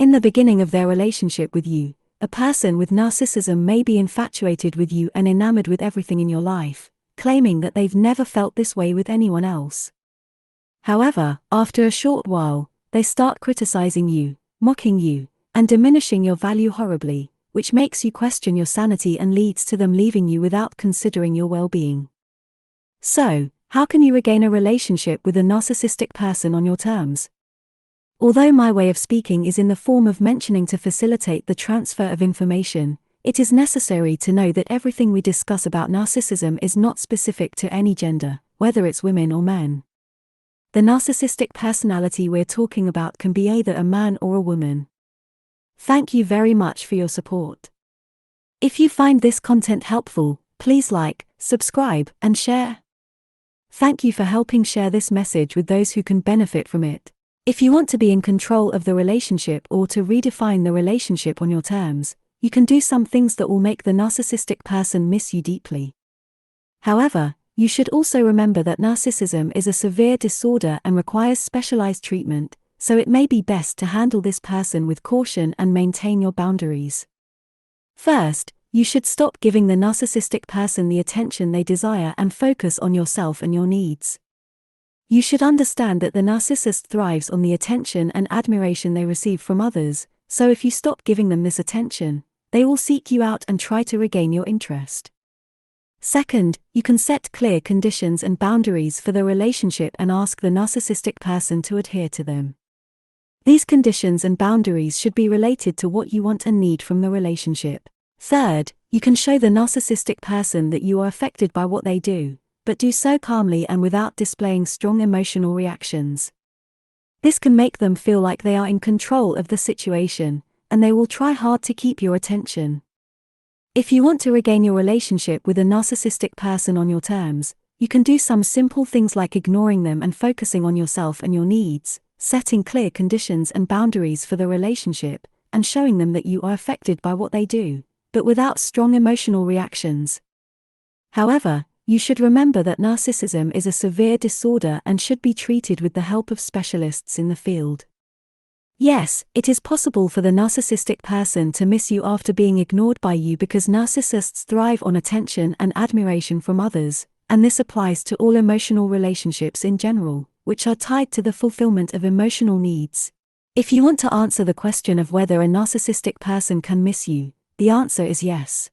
In the beginning of their relationship with you, a person with narcissism may be infatuated with you and enamored with everything in your life, claiming that they've never felt this way with anyone else. However, after a short while, they start criticizing you, mocking you, and diminishing your value horribly, which makes you question your sanity and leads to them leaving you without considering your well-being. So, how can you regain a relationship with a narcissistic person on your terms? Although my way of speaking is in the form of mentioning to facilitate the transfer of information, it is necessary to know that everything we discuss about narcissism is not specific to any gender, whether it's women or men. The narcissistic personality we're talking about can be either a man or a woman. Thank you very much for your support. If you find this content helpful, please like, subscribe, and share. Thank you for helping share this message with those who can benefit from it. If you want to be in control of the relationship or to redefine the relationship on your terms, you can do some things that will make the narcissistic person miss you deeply. However, you should also remember that narcissism is a severe disorder and requires specialized treatment, so it may be best to handle this person with caution and maintain your boundaries. First, you should stop giving the narcissistic person the attention they desire and focus on yourself and your needs. You should understand that the narcissist thrives on the attention and admiration they receive from others, so if you stop giving them this attention, they will seek you out and try to regain your interest. Second, you can set clear conditions and boundaries for the relationship and ask the narcissistic person to adhere to them. These conditions and boundaries should be related to what you want and need from the relationship. Third, you can show the narcissistic person that you are affected by what they do, but do so calmly and without displaying strong emotional reactions. This can make them feel like they are in control of the situation, and they will try hard to keep your attention. If you want to regain your relationship with a narcissistic person on your terms, you can do some simple things like ignoring them and focusing on yourself and your needs, setting clear conditions and boundaries for the relationship, and showing them that you are affected by what they do, but without strong emotional reactions. However, you should remember that narcissism is a severe disorder and should be treated with the help of specialists in the field. Yes, it is possible for the narcissistic person to miss you after being ignored by you because narcissists thrive on attention and admiration from others, and this applies to all emotional relationships in general, which are tied to the fulfillment of emotional needs. If you want to answer the question of whether a narcissistic person can miss you, the answer is yes.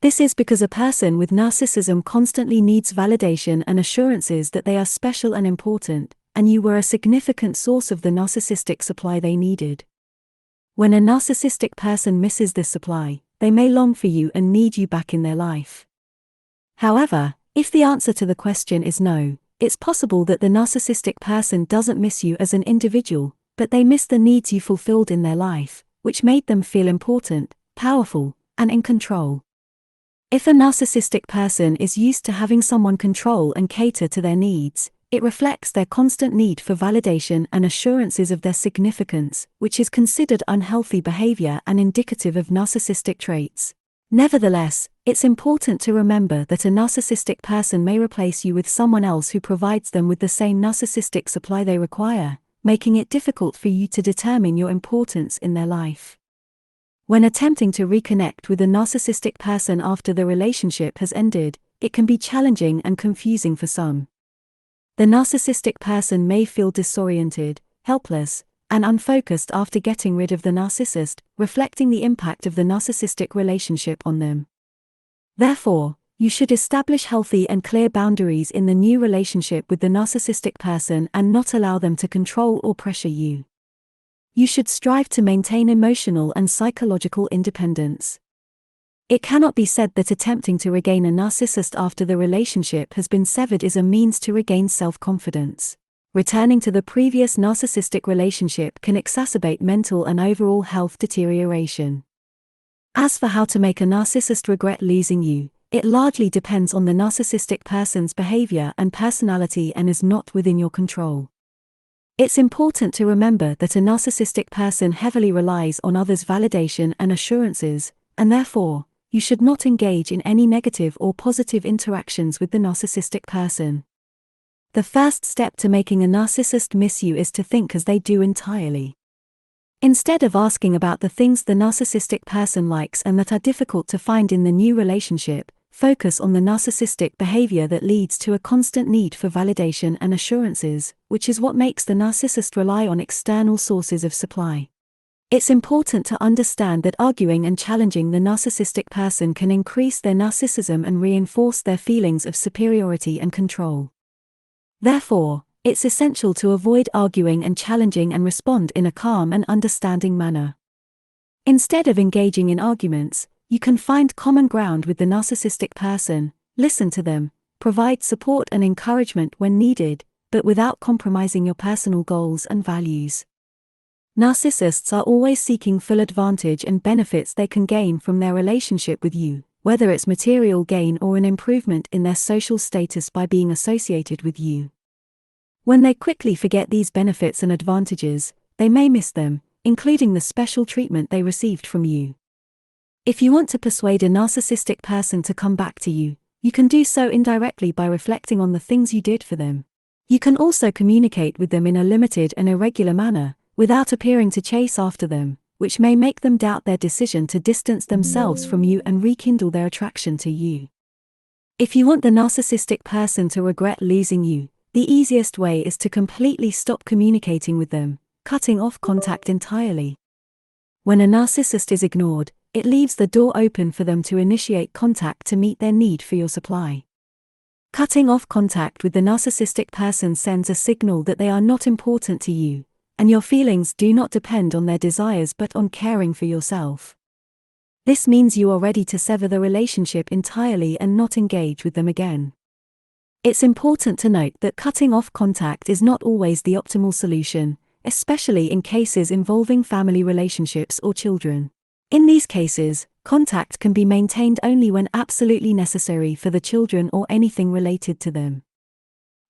This is because a person with narcissism constantly needs validation and assurances that they are special and important, and you were a significant source of the narcissistic supply they needed. When a narcissistic person misses this supply, they may long for you and need you back in their life. However, if the answer to the question is no, it's possible that the narcissistic person doesn't miss you as an individual, but they miss the needs you fulfilled in their life, which made them feel important, powerful, and in control. If a narcissistic person is used to having someone control and cater to their needs, it reflects their constant need for validation and assurances of their significance, which is considered unhealthy behavior and indicative of narcissistic traits. Nevertheless, it's important to remember that a narcissistic person may replace you with someone else who provides them with the same narcissistic supply they require, making it difficult for you to determine your importance in their life. When attempting to reconnect with a narcissistic person after the relationship has ended, it can be challenging and confusing for some. The narcissistic person may feel disoriented, helpless, and unfocused after getting rid of the narcissist, reflecting the impact of the narcissistic relationship on them. Therefore, you should establish healthy and clear boundaries in the new relationship with the narcissistic person and not allow them to control or pressure you. You should strive to maintain emotional and psychological independence. It cannot be said that attempting to regain a narcissist after the relationship has been severed is a means to regain self-confidence. Returning to the previous narcissistic relationship can exacerbate mental and overall health deterioration. As for how to make a narcissist regret losing you, it largely depends on the narcissistic person's behavior and personality and is not within your control. It's important to remember that a narcissistic person heavily relies on others' validation and assurances, and therefore, you should not engage in any negative or positive interactions with the narcissistic person. The first step to making a narcissist miss you is to think as they do entirely. Instead of asking about the things the narcissistic person likes and that are difficult to find in the new relationship, focus on the narcissistic behavior that leads to a constant need for validation and assurances, which is what makes the narcissist rely on external sources of supply. It's important to understand that arguing and challenging the narcissistic person can increase their narcissism and reinforce their feelings of superiority and control. Therefore, it's essential to avoid arguing and challenging and respond in a calm and understanding manner. Instead of engaging in arguments, you can find common ground with the narcissistic person, listen to them, provide support and encouragement when needed, but without compromising your personal goals and values. Narcissists are always seeking full advantage and benefits they can gain from their relationship with you, whether it's material gain or an improvement in their social status by being associated with you. When they quickly forget these benefits and advantages, they may miss them, including the special treatment they received from you. If you want to persuade a narcissistic person to come back to you, you can do so indirectly by reflecting on the things you did for them. You can also communicate with them in a limited and irregular manner, without appearing to chase after them, which may make them doubt their decision to distance themselves from you and rekindle their attraction to you. If you want the narcissistic person to regret losing you, the easiest way is to completely stop communicating with them, cutting off contact entirely. When a narcissist is ignored, it leaves the door open for them to initiate contact to meet their need for your supply. Cutting off contact with the narcissistic person sends a signal that they are not important to you, and your feelings do not depend on their desires but on caring for yourself. This means you are ready to sever the relationship entirely and not engage with them again. It's important to note that cutting off contact is not always the optimal solution, especially in cases involving family relationships or children. In these cases, contact can be maintained only when absolutely necessary for the children or anything related to them.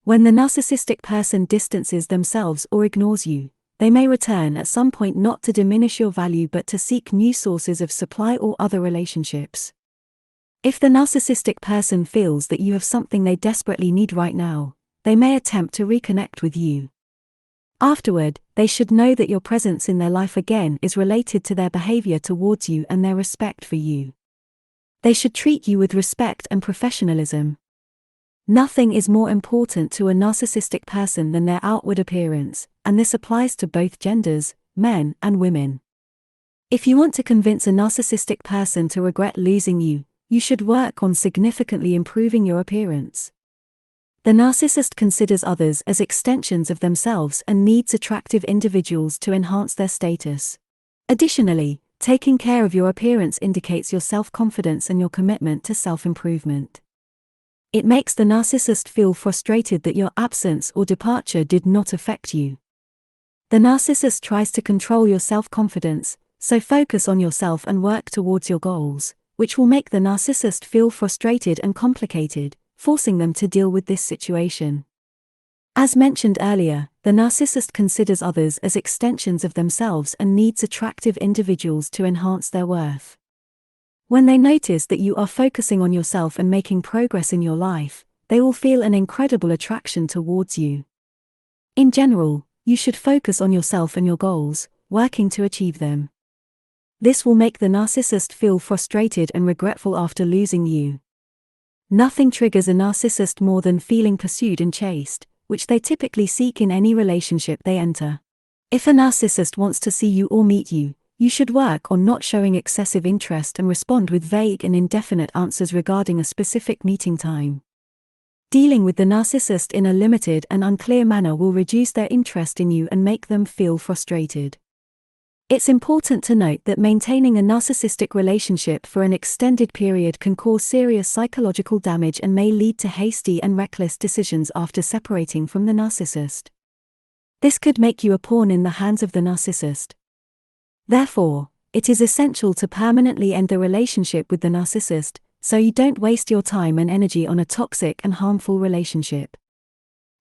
When the narcissistic person distances themselves or ignores you, they may return at some point not to diminish your value but to seek new sources of supply or other relationships. If the narcissistic person feels that you have something they desperately need right now, they may attempt to reconnect with you. Afterward, they should know that your presence in their life again is related to their behavior towards you and their respect for you. They should treat you with respect and professionalism. Nothing is more important to a narcissistic person than their outward appearance, and this applies to both genders, men and women. If you want to convince a narcissistic person to regret losing you, you should work on significantly improving your appearance. The narcissist considers others as extensions of themselves and needs attractive individuals to enhance their status. Additionally, taking care of your appearance indicates your self-confidence and your commitment to self-improvement. It makes the narcissist feel frustrated that your absence or departure did not affect you. The narcissist tries to control your self-confidence, so focus on yourself and work towards your goals, which will make the narcissist feel frustrated and complicated, forcing them to deal with this situation. As mentioned earlier, the narcissist considers others as extensions of themselves and needs attractive individuals to enhance their worth. When they notice that you are focusing on yourself and making progress in your life, they will feel an incredible attraction towards you. In general, you should focus on yourself and your goals, working to achieve them. This will make the narcissist feel frustrated and regretful after losing you. Nothing triggers a narcissist more than feeling pursued and chased, which they typically seek in any relationship they enter. If a narcissist wants to see you or meet you, you should work on not showing excessive interest and respond with vague and indefinite answers regarding a specific meeting time. Dealing with the narcissist in a limited and unclear manner will reduce their interest in you and make them feel frustrated. It's important to note that maintaining a narcissistic relationship for an extended period can cause serious psychological damage and may lead to hasty and reckless decisions after separating from the narcissist. This could make you a pawn in the hands of the narcissist. Therefore, it is essential to permanently end the relationship with the narcissist, so you don't waste your time and energy on a toxic and harmful relationship.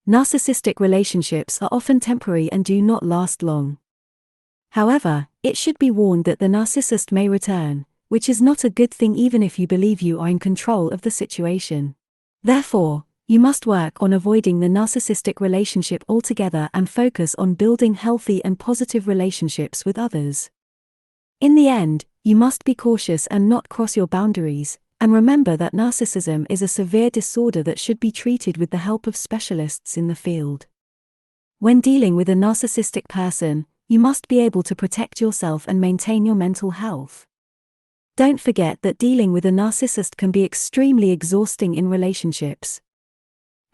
Narcissistic relationships are often temporary and do not last long. However, it should be warned that the narcissist may return, which is not a good thing even if you believe you are in control of the situation. Therefore, You must work on avoiding the narcissistic relationship altogether and focus on building healthy and positive relationships with others. In the end, you must be cautious and not cross your boundaries, and remember that narcissism is a severe disorder that should be treated with the help of specialists in the field. When dealing with a narcissistic person, you must be able to protect yourself and maintain your mental health. Don't forget that dealing with a narcissist can be extremely exhausting in relationships.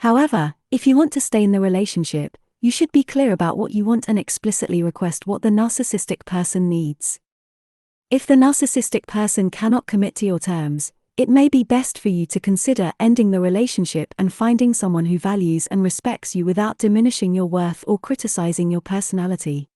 However, if you want to stay in the relationship, you should be clear about what you want and explicitly request what the narcissistic person needs. If the narcissistic person cannot commit to your terms, it may be best for you to consider ending the relationship and finding someone who values and respects you without diminishing your worth or criticizing your personality.